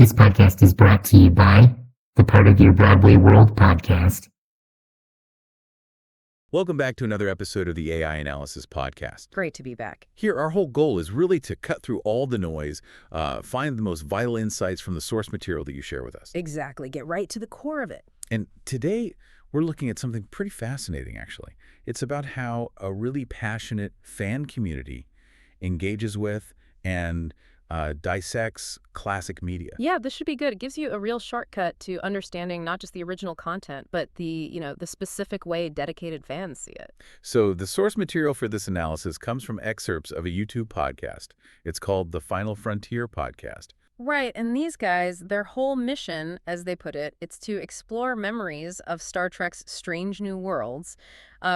This podcast is brought to you by the Part of Your Broadway World podcast. Welcome back to another episode of the AI Analysis Podcast. Great to be back. Here, our whole goal is really to cut through all the noise, find the most vital insights from the source material that you share with us. Exactly. Get right to the core of it. And today, we're looking at something pretty fascinating, actually. It's about how a really passionate fan community engages with and dissects classic media. Yeah, this should be good. It gives you a real shortcut to understanding not just the original content, but the specific way dedicated fans see it. So the source material for this analysis comes from excerpts of a YouTube podcast. It's called the Final Frontier Podcast. Right, and these guys, their whole mission, as they put it, it's to explore memories of Star Trek's strange new worlds,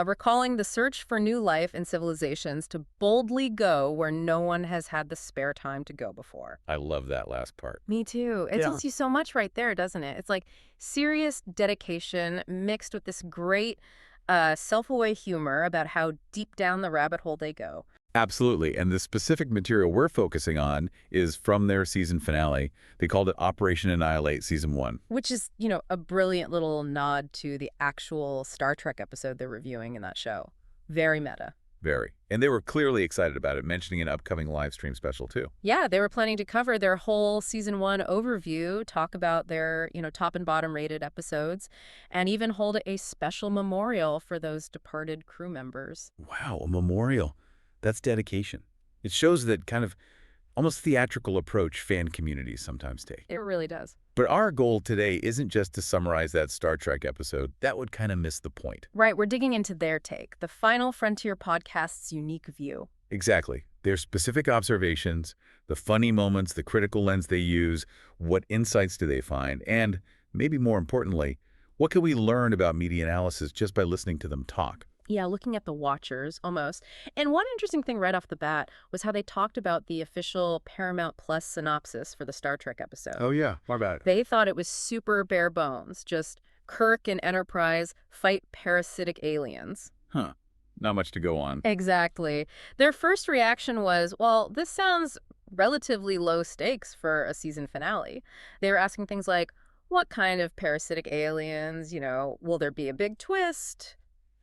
recalling the search for new life and civilizations to boldly go where no one has had the spare time to go before. I love that last part. Me too. It tells you so much right there, doesn't it? It's like serious dedication mixed with this great self-aware humor about how deep down the rabbit hole they go. Absolutely. And the specific material we're focusing on is from their season finale. They called it Operation Annihilate Season 1. Which is, a brilliant little nod to the actual Star Trek episode they're reviewing in that show. Very meta. Very. And they were clearly excited about it, mentioning an upcoming live stream special, too. Yeah, they were planning to cover their whole Season 1 overview, talk about their, top and bottom rated episodes, and even hold a special memorial for those departed crew members. Wow, a memorial. That's dedication. It shows that kind of almost theatrical approach fan communities sometimes take. It really does. But our goal today isn't just to summarize that Star Trek episode. That would kind of miss the point. Right, we're digging into their take, the Final Frontier podcast's unique view. Exactly. Their specific observations, the funny moments, the critical lens they use, what insights do they find, and maybe more importantly, what can we learn about media analysis just by listening to them talk? Yeah, looking at the watchers, almost. And one interesting thing right off the bat was how they talked about the official Paramount Plus synopsis for the Star Trek episode. Oh, yeah. My bad. They thought it was super bare bones, just Kirk and Enterprise fight parasitic aliens. Huh. Not much to go on. Exactly. Their first reaction was, well, this sounds relatively low stakes for a season finale. They were asking things like, what kind of parasitic aliens, will there be a big twist?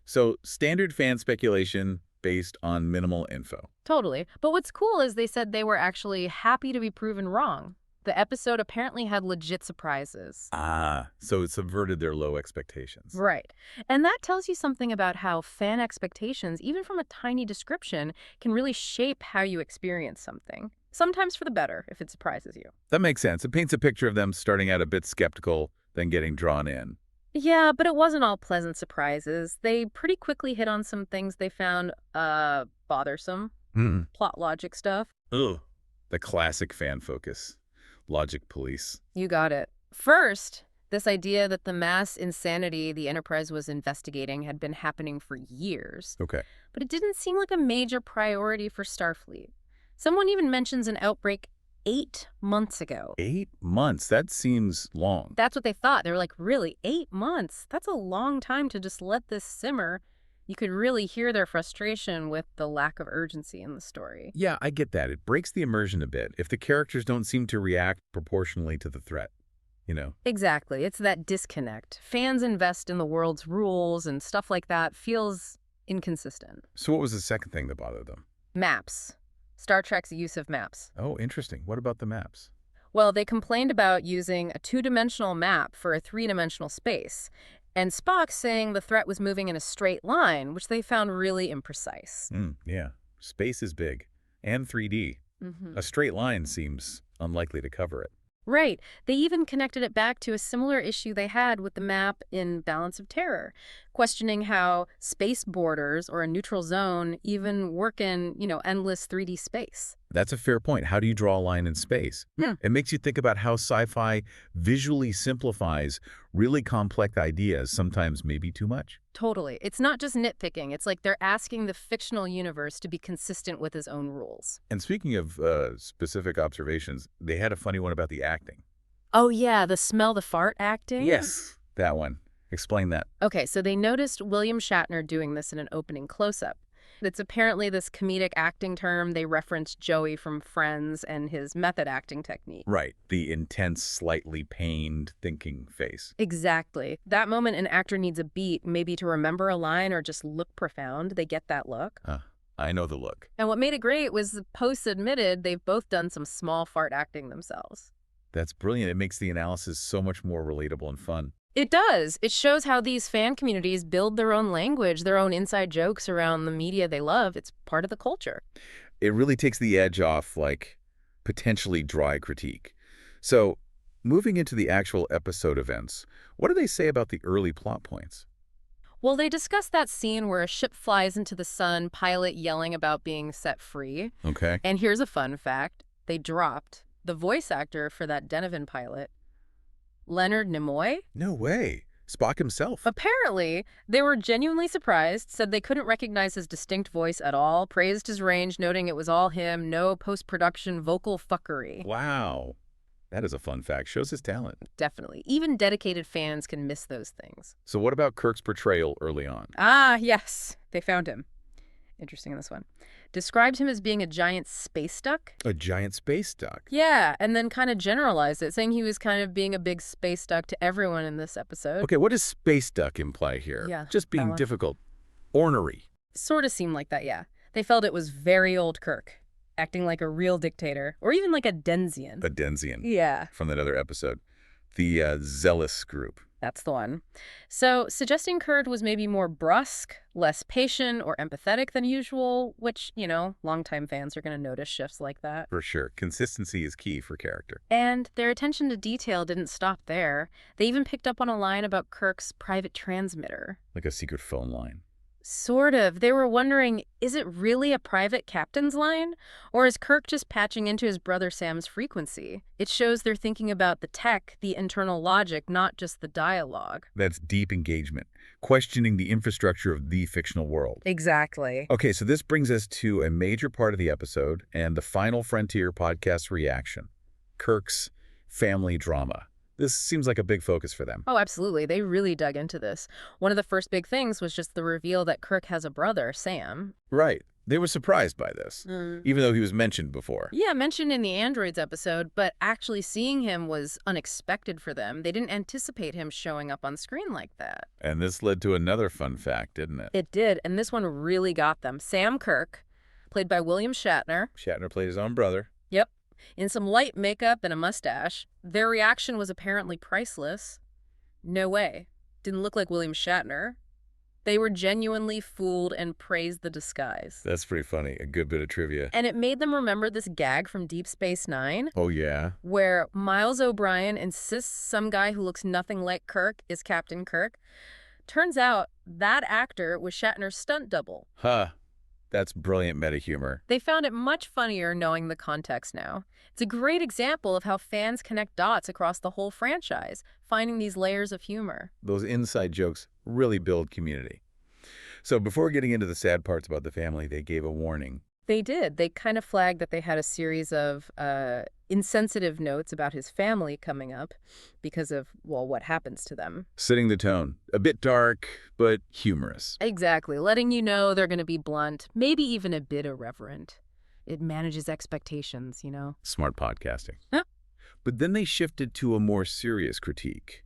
So, standard fan speculation based on minimal info. Totally. But what's cool is they said they were actually happy to be proven wrong. The episode apparently had legit surprises. Ah, so it subverted their low expectations. Right. And that tells you something about how fan expectations, even from a tiny description, can really shape how you experience something. Sometimes for the better, if it surprises you. That makes sense. It paints a picture of them starting out a bit skeptical, then getting drawn in. Yeah, but it wasn't all pleasant surprises. They pretty quickly hit on some things they found bothersome. Plot logic stuff. Ugh. The classic fan focus. Logic police. You got it. First, this idea that the mass insanity the Enterprise was investigating had been happening for years. Okay. But it didn't seem like a major priority for Starfleet. Someone even mentions an outbreak 8 months ago. 8 months? That seems long. That's what they thought. They were like, really, 8 months? That's a long time to just let this simmer. You could really hear their frustration with the lack of urgency in the story. Yeah, I get that. It breaks the immersion a bit if the characters don't seem to react proportionally to the threat, Exactly. It's that disconnect. Fans invest in the world's rules and stuff like that feels inconsistent. So what was the second thing that bothered them? Maps. Star Trek's use of maps. Oh, interesting. What about the maps? Well, they complained about using a two-dimensional map for a three-dimensional space, and Spock saying the threat was moving in a straight line, which they found really imprecise. Yeah. Space is big. And 3D. A straight line seems unlikely to cover it. Right. They even connected it back to a similar issue they had with the map in Balance of Terror, questioning how space borders or a neutral zone even work in, endless 3D space. That's a fair point. How do you draw a line in space? It makes you think about how sci-fi visually simplifies really complex ideas, sometimes maybe too much. Totally. It's not just nitpicking. It's like they're asking the fictional universe to be consistent with his own rules. And speaking of specific observations, they had a funny one about the acting. Oh, yeah, the smell the fart acting? Yes, that one. Explain that. Okay, so they noticed William Shatner doing this in an opening close-up. It's apparently this comedic acting term. They reference Joey from Friends and his method acting technique. Right. The intense, slightly pained thinking face. Exactly. That moment an actor needs a beat, maybe to remember a line or just look profound. They get that look. I know the look. And what made it great was the posts admitted they've both done some small fart acting themselves. That's brilliant. It makes the analysis so much more relatable and fun. It does. It shows how these fan communities build their own language, their own inside jokes around the media they love. It's part of the culture. It really takes the edge off, like, potentially dry critique. So, moving into the actual episode events, what do they say about the early plot points? Well, they discuss that scene where a ship flies into the sun, pilot yelling about being set free. Okay. And here's a fun fact. They dropped the voice actor for that Denovan pilot, Leonard Nimoy. No way. Spock himself. Apparently, they were genuinely surprised, said they couldn't recognize his distinct voice at all, praised his range, noting it was all him, no post-production vocal fuckery. Wow. That is a fun fact. Shows his talent. Definitely. Even dedicated fans can miss those things. So what about Kirk's portrayal early on? Ah, yes. They found him. Interesting in this one. Described him as being a giant space duck. A giant space duck. Yeah, and then kind of generalized it, saying he was kind of being a big space duck to everyone in this episode. Okay, what does space duck imply here? Yeah, Just being balance. difficult. Ornery. Sort of seemed like that, yeah. They felt it was very old Kirk, acting like a real dictator, or even like a Denzian. A Denzian. Yeah, From that other episode. The zealous group. that's the one. So, suggesting Kirk was maybe more brusque, less patient, or empathetic than usual, which, longtime fans are going to notice shifts like that. For sure. Consistency is key for character. And their attention to detail didn't stop there. They even picked up on a line about Kirk's private transmitter. Like a secret phone line. Sort of. They were wondering, is it really a private captain's line? Or is Kirk just patching into his brother Sam's frequency? It shows they're thinking about the tech, the internal logic, not just the dialogue. That's deep engagement. Questioning the infrastructure of the fictional world. Exactly. Okay, so this brings us to a major part of the episode and the Final Frontier podcast reaction. Kirk's family drama. This seems like a big focus for them. Oh, absolutely. They really dug into this. One of the first big things was just the reveal that Kirk has a brother, Sam. Right. They were surprised by this, even though he was mentioned before. Yeah, mentioned in the androids episode, but actually seeing him was unexpected for them. They didn't anticipate him showing up on screen like that. And this led to another fun fact, didn't it? It did, and this one really got them. Sam Kirk, played by William Shatner. Shatner played his own brother. Yep. In some light makeup and a mustache. Their reaction was apparently priceless. No way. Didn't look like William Shatner. They were genuinely fooled and praised the disguise. That's pretty funny. A good bit of trivia. And it made them remember this gag from Deep Space Nine, Oh, yeah? where Miles O'Brien insists some guy who looks nothing like Kirk is Captain Kirk. Turns out that actor was Shatner's stunt double. Huh. That's brilliant meta humor. They found it much funnier knowing the context now. It's a great example of how fans connect dots across the whole franchise, finding these layers of humor. Those inside jokes really build community. So before getting into the sad parts about the family, they gave a warning. They did. They kind of flagged that they had a series of insensitive notes about his family coming up because of, well, what happens to them. Setting the tone. A bit dark, but humorous. Exactly. Letting you know they're going to be blunt, maybe even a bit irreverent. It manages expectations, Smart podcasting. Huh? But then they shifted to a more serious critique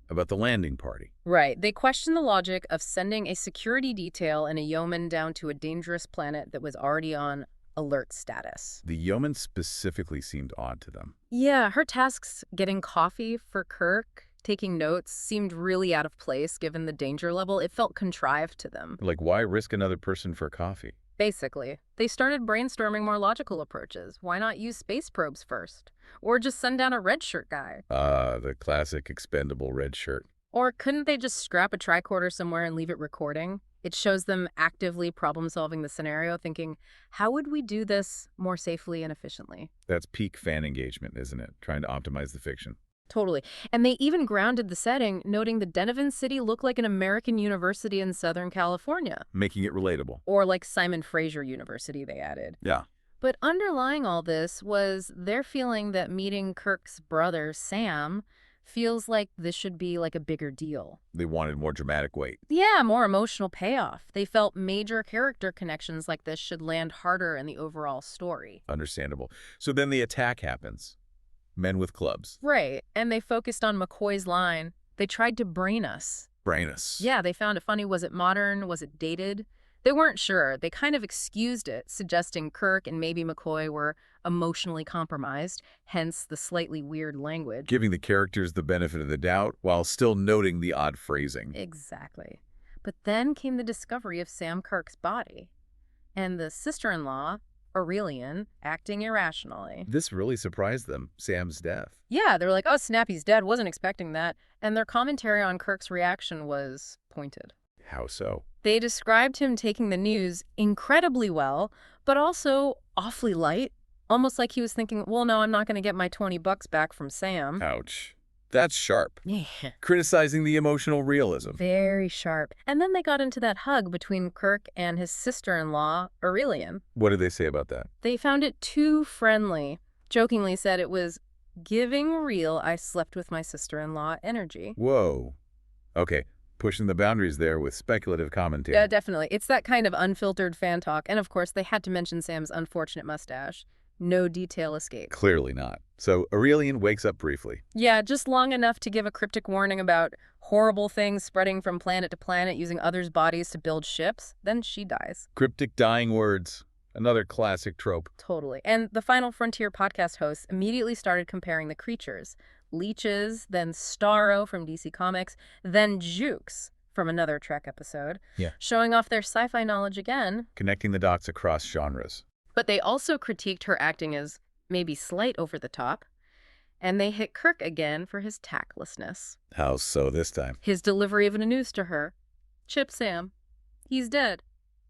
about the landing party. Right. They questioned the logic of sending a security detail and a yeoman down to a dangerous planet that was already on alert status. The yeoman specifically seemed odd to them. Yeah, her tasks getting coffee for Kirk, taking notes, seemed really out of place given the danger level. It felt contrived to them. Like, why risk another person for coffee? Basically, they started brainstorming more logical approaches. Why not use space probes first? Or just send down a red shirt guy? The classic expendable red shirt. Or couldn't they just scrap a tricorder somewhere and leave it recording? It shows them actively problem-solving the scenario, thinking, how would we do this more safely and efficiently? That's peak fan engagement, isn't it? Trying to optimize the fiction. Totally. And they even grounded the setting, noting the Denovan City looked like an American university in Southern California. Making it relatable. Or like Simon Fraser University, they added. Yeah. But underlying all this was their feeling that meeting Kirk's brother, Sam, Feels like this should be like a bigger deal. They wanted more dramatic weight. Yeah, more emotional payoff. They felt major character connections like this should land harder in the overall story. Understandable. So then the attack happens. Men with clubs. Right, and they focused on McCoy's line. They tried to brain us. Brain us. Yeah, they found it funny. Was it modern? Was it dated? They weren't sure. They kind of excused it, suggesting Kirk and maybe McCoy were emotionally compromised, hence the slightly weird language. Giving the characters the benefit of the doubt while still noting the odd phrasing. Exactly. But then came the discovery of Sam Kirk's body, and the sister-in-law, Aurelian, acting irrationally. This really surprised them, Sam's death. Yeah, they're like, oh, snap, he's dead. Wasn't expecting that. And their commentary on Kirk's reaction was pointed. How so? They described him taking the news incredibly well, but also awfully light. Almost like he was thinking, well, no, I'm not going to get my $20 back from Sam. Ouch. That's sharp. Yeah. Criticizing the emotional realism. Very sharp. And then they got into that hug between Kirk and his sister-in-law, Aurelian. What did they say about that? They found it too friendly. Jokingly said it was giving real I slept with my sister-in-law energy. Whoa. Okay, pushing the boundaries there with speculative commentary. Yeah, definitely. It's that kind of unfiltered fan talk. And of course, they had to mention Sam's unfortunate mustache. No detail escaped. Clearly not. So Aurelian wakes up briefly. Yeah, just long enough to give a cryptic warning about horrible things spreading from planet to planet using others' bodies to build ships. Then she dies. Cryptic dying words. Another classic trope. Totally. And the Final Frontier podcast hosts immediately started comparing the creatures. Leeches, then Starro from DC Comics, then Jukes from another Trek episode. Yeah. Showing off their sci-fi knowledge again. Connecting the dots across genres. But they also critiqued her acting as maybe slight over the top. And they hit Kirk again for his tactlessness. How so this time? His delivery of the news to her. Chip Sam. He's dead.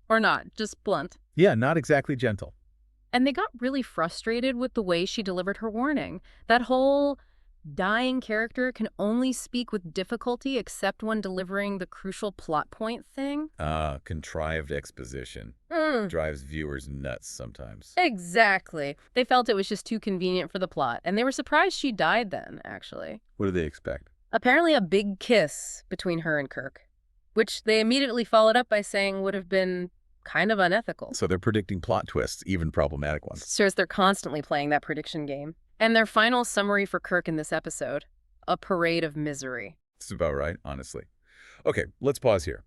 Or not, just blunt. Yeah, not exactly gentle. And they got really frustrated with the way she delivered her warning. That whole dying character can only speak with difficulty except when delivering the crucial plot point thing. Contrived exposition. Drives viewers nuts sometimes. Exactly. They felt it was just too convenient for the plot, and they were surprised she died then, actually. What do they expect? Apparently a big kiss between her and Kirk, which they immediately followed up by saying would have been kind of unethical. So they're predicting plot twists, even problematic ones. Shows they're constantly playing that prediction game. And their final summary for Kirk in this episode, a parade of misery. That's about right, honestly. Okay, let's pause here.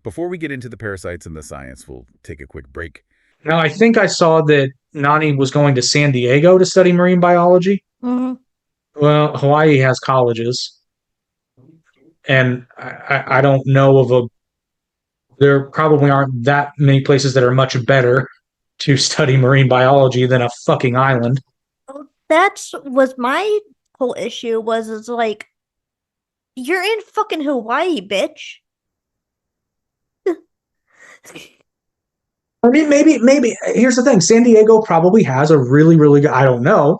Before we get into the parasites and the science, we'll take a quick break. Now, I think I saw that Nani was going to San Diego to study marine biology. Mm-hmm. Well, Hawaii has colleges. And I don't know of a... There probably aren't that many places that are much better to study marine biology than a fucking island. Was my whole issue was it's like, you're in fucking Hawaii, bitch. I mean, maybe. Here's the thing. San Diego probably has a really, really good... I don't know.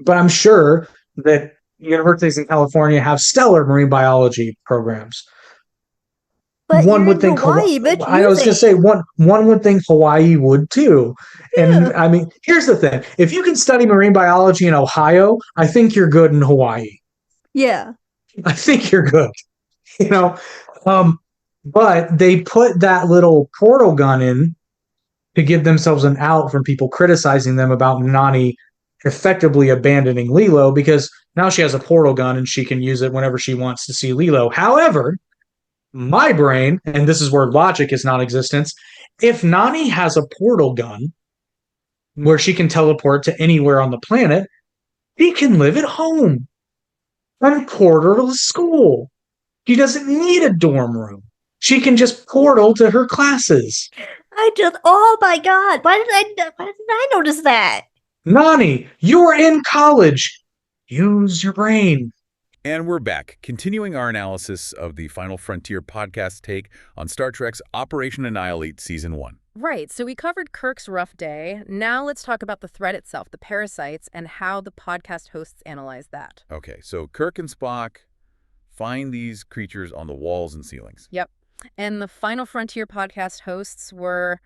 But I'm sure that universities in California have stellar marine biology programs. But One you're would in think Hawaii, bitch. I was going to say one would think Hawaii would too. And I mean, here's the thing. If you can study marine biology in Ohio, I think you're good in Hawaii. Yeah. I think you're good. You know, but they put that little portal gun in to give themselves an out from people criticizing them about Nani effectively abandoning Lilo, because now she has a portal gun and she can use it whenever she wants to see Lilo. However, my brain, and this is where logic is non-existence, if Nani has a portal gun where she can teleport to anywhere on the planet, she can live at home and portal to school. She doesn't need a dorm room. She can just portal to her classes. Oh my god, why didn't I notice that? Nani, you're in college. Use your brain. And we're back, continuing our analysis of the Final Frontier podcast take on Star Trek's Operation Annihilate Season 1. Right, so we covered Kirk's rough day. Now let's talk about the threat itself, the parasites, and how the podcast hosts analyze that. Okay, so Kirk and Spock find these creatures on the walls and ceilings. Yep. And the Final Frontier podcast hosts were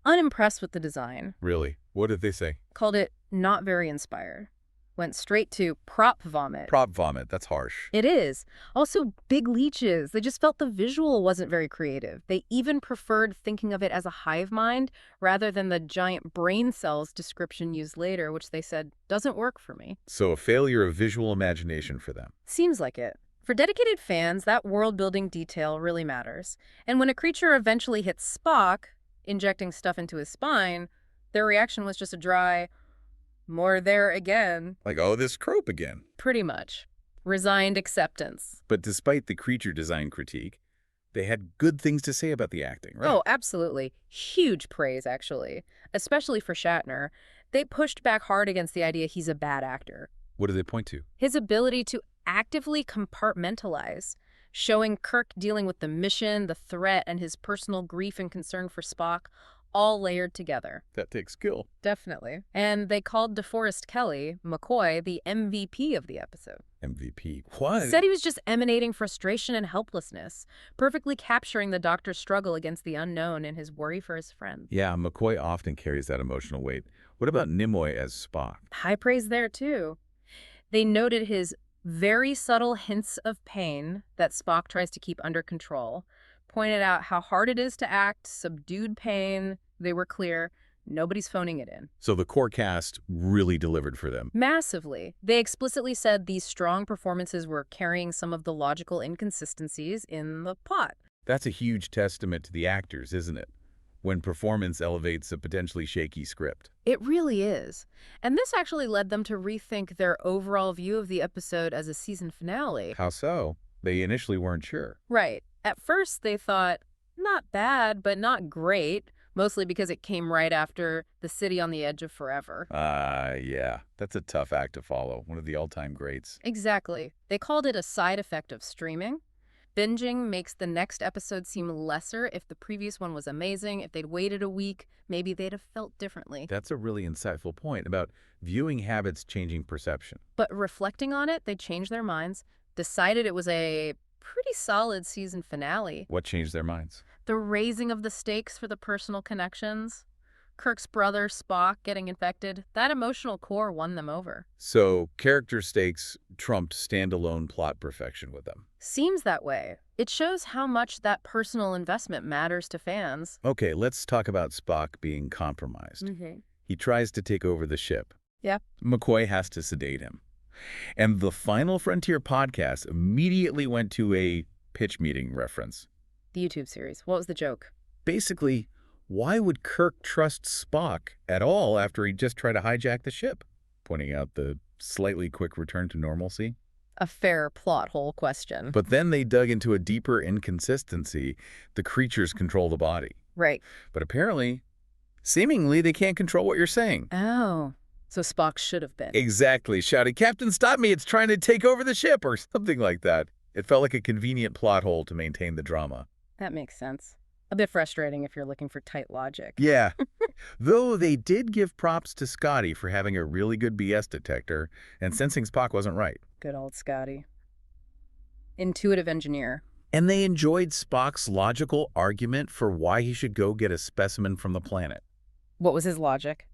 unimpressed with the design. Really? What did they say? Called it not very inspired. Went straight to prop vomit. Prop vomit, that's harsh. It is. Also, big leeches. They just felt the visual wasn't very creative. They even preferred thinking of it as a hive mind rather than the giant brain cells description used later, which they said doesn't work for me. So a failure of visual imagination for them. Seems like it. For dedicated fans, that world-building detail really matters. And when a creature eventually hits Spock, injecting stuff into his spine, their reaction was just a dry, "More there again." Like, oh, this trope again. Pretty much. Resigned acceptance. But despite the creature design critique, they had good things to say about the acting, right? Oh, absolutely. Huge praise, actually. Especially for Shatner. They pushed back hard against the idea he's a bad actor. What do they point to? His ability to actively compartmentalize, showing Kirk dealing with the mission, the threat, and his personal grief and concern for Spock, all layered together. That takes skill. Definitely. And they called DeForest Kelley, McCoy, the MVP of the episode. MVP. What? Said he was just emanating frustration and helplessness, perfectly capturing the Doctor's struggle against the unknown and his worry for his friends. Yeah, McCoy often carries that emotional weight. What about Nimoy as Spock? High praise there, too. They noted his very subtle hints of pain that Spock tries to keep under control, pointed out how hard it is to act, subdued pain. They were clear. Nobody's phoning it in. So the core cast really delivered for them. Massively. They explicitly said these strong performances were carrying some of the logical inconsistencies in the plot. That's a huge testament to the actors, isn't it? When performance elevates a potentially shaky script. It really is. And this actually led them to rethink their overall view of the episode as a season finale. How so? They initially weren't sure. Right. At first, they thought, not bad, but not great, mostly because it came right after The City on the Edge of Forever. Yeah. That's a tough act to follow. One of the all-time greats. Exactly. They called it a side effect of streaming. Binging makes the next episode seem lesser. If the previous one was amazing, if they'd waited a week, maybe they'd have felt differently. That's a really insightful point about viewing habits changing perception. But reflecting on it, they changed their minds, decided it was a pretty solid season finale. What changed their minds? The raising of the stakes for the personal connections. Kirk's brother, Spock, getting infected. That emotional core won them over. So character stakes trumped standalone plot perfection with them. Seems that way. It shows how much that personal investment matters to fans. Okay, let's talk about Spock being compromised. He tries to take over the ship. Yeah. McCoy has to sedate him. And the Final Frontier podcast immediately went to a pitch meeting reference. The YouTube series. What was the joke? Basically, why would Kirk trust Spock at all after he just tried to hijack the ship? Pointing out the slightly quick return to normalcy. A fair plot hole question. But then they dug into a deeper inconsistency. The creatures control the body. Right. But apparently, seemingly, they can't control what you're saying. Oh. So Spock should have been. Exactly. Shouting, "Captain, stop me. It's trying to take over the ship," or something like that. It felt like a convenient plot hole to maintain the drama. That makes sense. A bit frustrating if you're looking for tight logic. Yeah. Though they did give props to Scotty for having a really good BS detector and sensing Spock wasn't right. Good old Scotty. Intuitive engineer. And they enjoyed Spock's logical argument for why he should go get a specimen from the planet. What was his logic?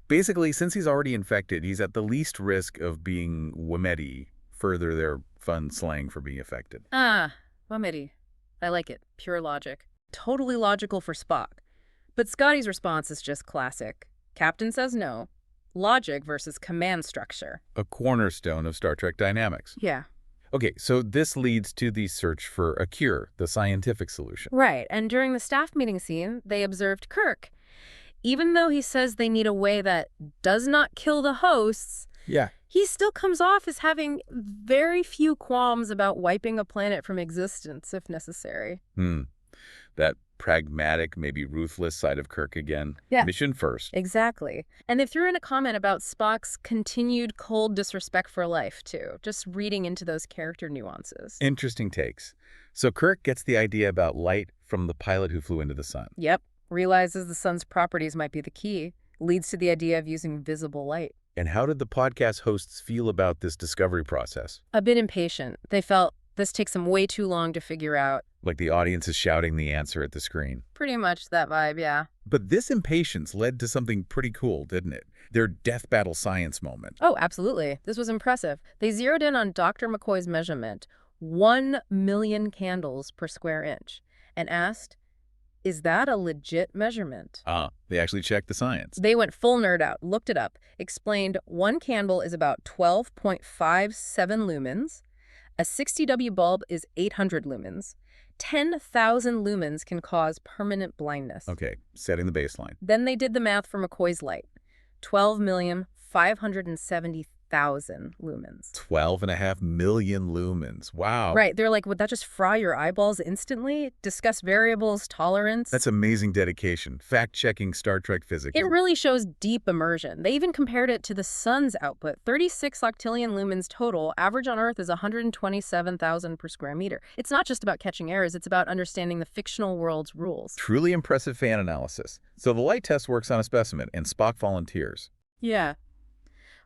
Basically, since he's already infected, he's at the least risk of being Wemeti, further their fun slang for being affected. Ah, Wamedi. I like it. Pure logic. Totally logical for Spock. But Scotty's response is just classic. Captain says no. Logic versus command structure. A cornerstone of Star Trek dynamics. Yeah. Okay, so this leads to the search for a cure, the scientific solution. Right, and during the staff meeting scene, they observed Kirk. Even though he says they need a way that does not kill the hosts, Yeah. he still comes off as having very few qualms about wiping a planet from existence if necessary. That pragmatic, maybe ruthless side of Kirk again. Yeah. Mission first. Exactly. And they threw in a comment about Spock's continued cold disrespect for life, too, just reading into those character nuances. Interesting takes. So Kirk gets the idea about light from the pilot who flew into the sun. Yep. Realizes the sun's properties might be the key. Leads to the idea of using visible light. And how did the podcast hosts feel about this discovery process? A bit impatient. They felt this takes them way too long to figure out. Like the audience is shouting the answer at the screen. Pretty much that vibe, yeah. But this impatience led to something pretty cool, didn't it? Their death battle science moment. Oh, absolutely. This was impressive. They zeroed in on Dr. McCoy's measurement, 1 million candles per square inch, and asked, is that a legit measurement? They actually checked the science. They went full nerd out, looked it up, explained one candle is about 12.57 lumens, a 60W bulb is 800 lumens, 10,000 lumens can cause permanent blindness. Okay, setting the baseline. Then they did the math for McCoy's light, 12,570,000 lumens. 12.5 million lumens. Wow. Right, they're like, would that just fry your eyeballs instantly? Discuss variables, tolerance. That's amazing dedication. Fact-checking Star Trek physics. It really shows deep immersion. They even compared it to the sun's output, 36 octillion lumens total. Average on Earth is 127,000 per square meter. It's not just about catching errors, it's about understanding the fictional world's rules. Truly impressive fan analysis. So the light test works on a specimen, and Spock volunteers. Yeah.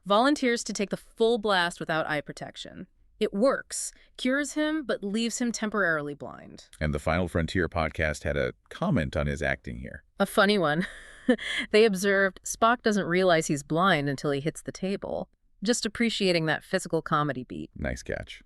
Volunteers to take the full blast without eye protection. It works, cures him, but leaves him temporarily blind. And the Final Frontier podcast had a comment on his acting here. A funny one. They observed Spock doesn't realize he's blind until he hits the table. Just appreciating that physical comedy beat. Nice catch.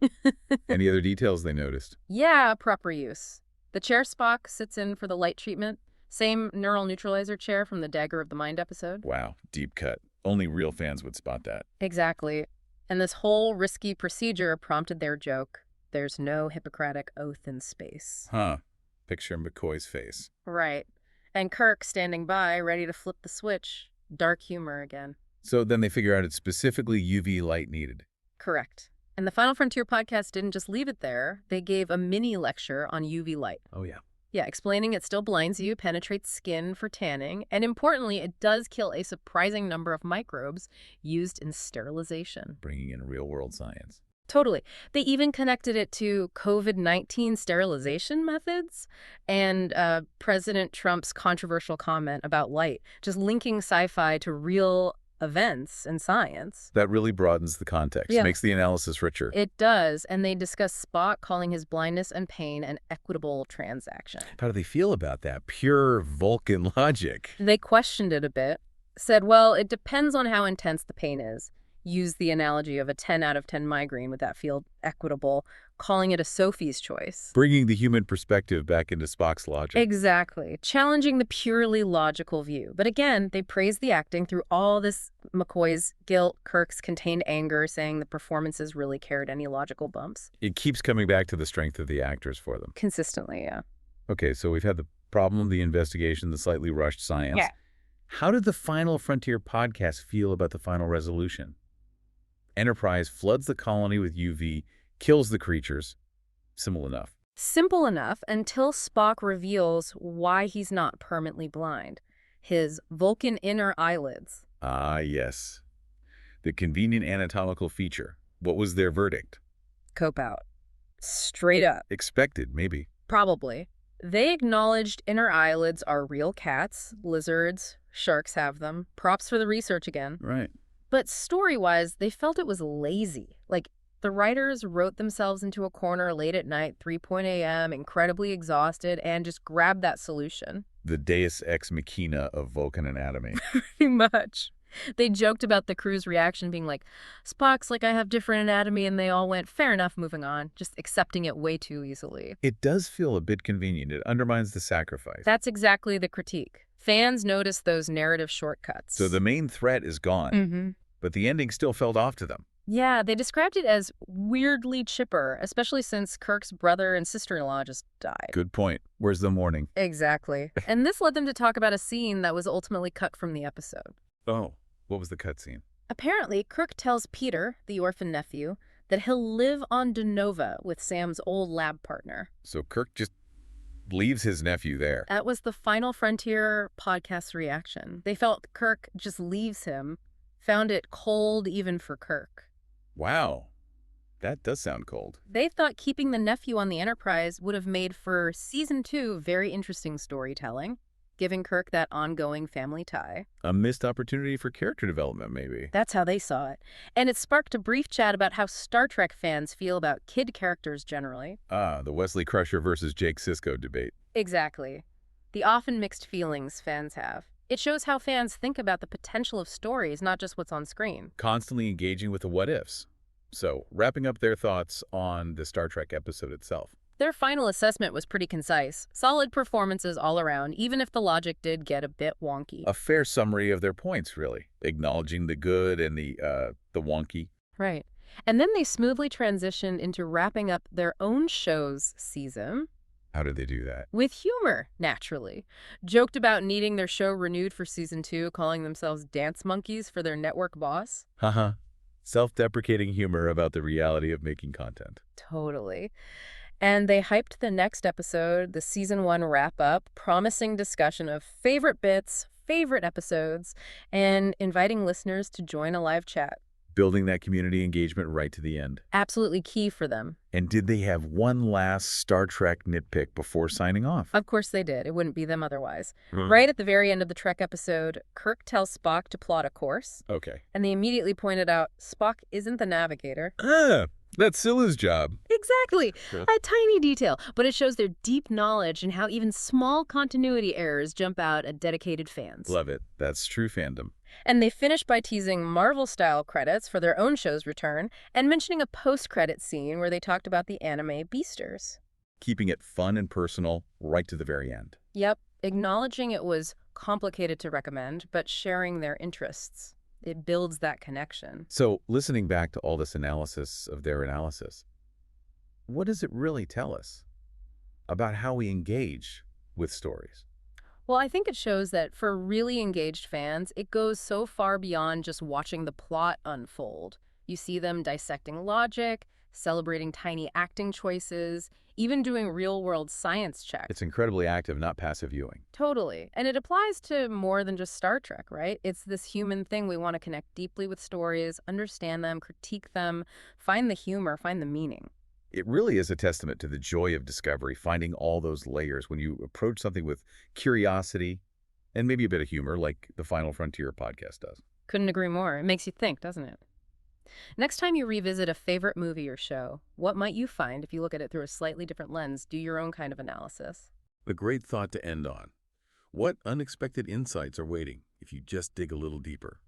Any other details they noticed? Yeah, proper use. The chair Spock sits in for the light treatment. Same neural neutralizer chair from the Dagger of the Mind episode. Wow, deep cut. Only real fans would spot that. Exactly. And this whole risky procedure prompted their joke. There's no Hippocratic oath in space. Huh. Picture McCoy's face. Right. And Kirk standing by, ready to flip the switch. Dark humor again. So then they figure out it's specifically UV light needed. Correct. And the Final Frontier podcast didn't just leave it there. They gave a mini lecture on UV light. Oh, yeah. Yeah, explaining it still blinds you, penetrates skin for tanning, and importantly, it does kill a surprising number of microbes used in sterilization. Bringing in real-world science. Totally. They even connected it to COVID-19 sterilization methods and President Trump's controversial comment about light, just linking sci-fi to real events and science. That really broadens the context, Yeah. makes the analysis richer. It does, and they discuss Spock calling his blindness and pain an equitable transaction. How do they feel about that? Pure Vulcan logic. They questioned it a bit, said, well, it depends on how intense the pain is. Used the analogy of a 10 out of 10 migraine. Would that feel equitable? Calling it a Sophie's choice. Bringing the human perspective back into Spock's logic. Exactly. Challenging the purely logical view. But again, they praise the acting through all this McCoy's guilt, Kirk's contained anger, saying the performances really carried any logical bumps. It keeps coming back to the strength of the actors for them. Consistently, yeah. Okay, so we've had the problem, the investigation, the slightly rushed science. Yeah. How did the Final Frontier podcast feel about the final resolution? Enterprise floods the colony with UV, kills the creatures. Simple enough. Simple enough until Spock reveals why he's not permanently blind. His Vulcan inner eyelids. Ah, yes. The convenient anatomical feature. What was their verdict? Cope out. Straight up. Expected, maybe. Probably. They acknowledged inner eyelids are real cats, lizards, sharks have them. Props for the research again. Right. But story-wise, they felt it was lazy. Like, the writers wrote themselves into a corner late at night, 3 a.m., incredibly exhausted, and just grabbed that solution. The deus ex machina of Vulcan anatomy. Pretty much. They joked about the crew's reaction being like, Spock's like, I have different anatomy, and they all went, fair enough, moving on, just accepting it way too easily. It does feel a bit convenient. It undermines the sacrifice. That's exactly the critique. Fans notice those narrative shortcuts. So the main threat is gone, but the ending still felt off to them. Yeah, they described it as weirdly chipper, especially since Kirk's brother and sister-in-law just died. Good point. Where's the mourning? Exactly. And this led them to talk about a scene that was ultimately cut from the episode. Oh, what was the cutscene? Apparently, Kirk tells Peter, the orphan nephew, that he'll live on Denova with Sam's old lab partner. So Kirk just leaves his nephew there. That was the Final Frontier podcast's reaction. They felt Kirk just leaves him, found it cold even for Kirk. Wow. That does sound cold. They thought keeping the nephew on the Enterprise would have made for Season 2 very interesting storytelling. giving Kirk that ongoing family tie. A missed opportunity for character development, maybe. That's how they saw it. And it sparked a brief chat about how Star Trek fans feel about kid characters generally. Ah, the Wesley Crusher versus Jake Sisko debate. Exactly. The often mixed feelings fans have. It shows how fans think about the potential of stories, not just what's on screen. Constantly engaging with the what-ifs. So, wrapping up their thoughts on the Star Trek episode itself. Their final assessment was pretty concise. Solid performances all around, even if the logic did get a bit wonky. A fair summary of their points, really. Acknowledging the good and the wonky. Right. And then they smoothly transitioned into wrapping up their own show's season. How did they do that? With humor, naturally. Joked about needing their show renewed for season 2, calling themselves dance monkeys for their network boss. Haha. Self-deprecating humor about the reality of making content. Totally. And they hyped the next episode, the season 1 wrap-up, promising discussion of favorite bits, favorite episodes, and inviting listeners to join a live chat. Building that community engagement right to the end. Absolutely key for them. And did they have one last Star Trek nitpick before signing off? Of course they did. It wouldn't be them otherwise. Right at the very end of the Trek episode, Kirk tells Spock to plot a course. Okay. And they immediately pointed out, Spock isn't the navigator. That's Scylla's job. Exactly. Sure. A tiny detail, but it shows their deep knowledge and how even small continuity errors jump out at dedicated fans. Love it. That's true fandom. And they finished by teasing Marvel-style credits for their own show's return and mentioning a post-credit scene where they talked about the anime Beasters. Keeping it fun and personal right to the very end. Yep, acknowledging it was complicated to recommend, but sharing their interests. It builds that connection. So, listening back to all this analysis of their analysis, what does it really tell us about how we engage with stories? Well, I think it shows that for really engaged fans, it goes so far beyond just watching the plot unfold. You see them dissecting logic, celebrating tiny acting choices, even doing real-world science checks. It's incredibly active, not passive viewing. Totally. And it applies to more than just Star Trek, right? It's this human thing. We want to connect deeply with stories, understand them, critique them, find the humor, find the meaning. It really is a testament to the joy of discovery, finding all those layers when you approach something with curiosity and maybe a bit of humor, like the Final Frontier podcast does. Couldn't agree more. It makes you think, doesn't it? Next time you revisit a favorite movie or show, what might you find if you look at it through a slightly different lens, do your own kind of analysis? A great thought to end on. What unexpected insights are waiting if you just dig a little deeper?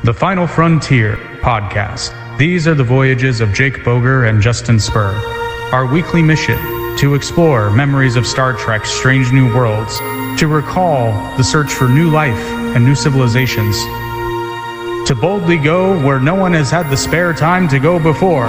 The Final Frontier podcast. These are the voyages of Jake Boger and Justin Spur. Our weekly mission to explore memories of Star Trek's strange new worlds, to recall the search for new life and new civilizations, to boldly go where no one has had the spare time to go before.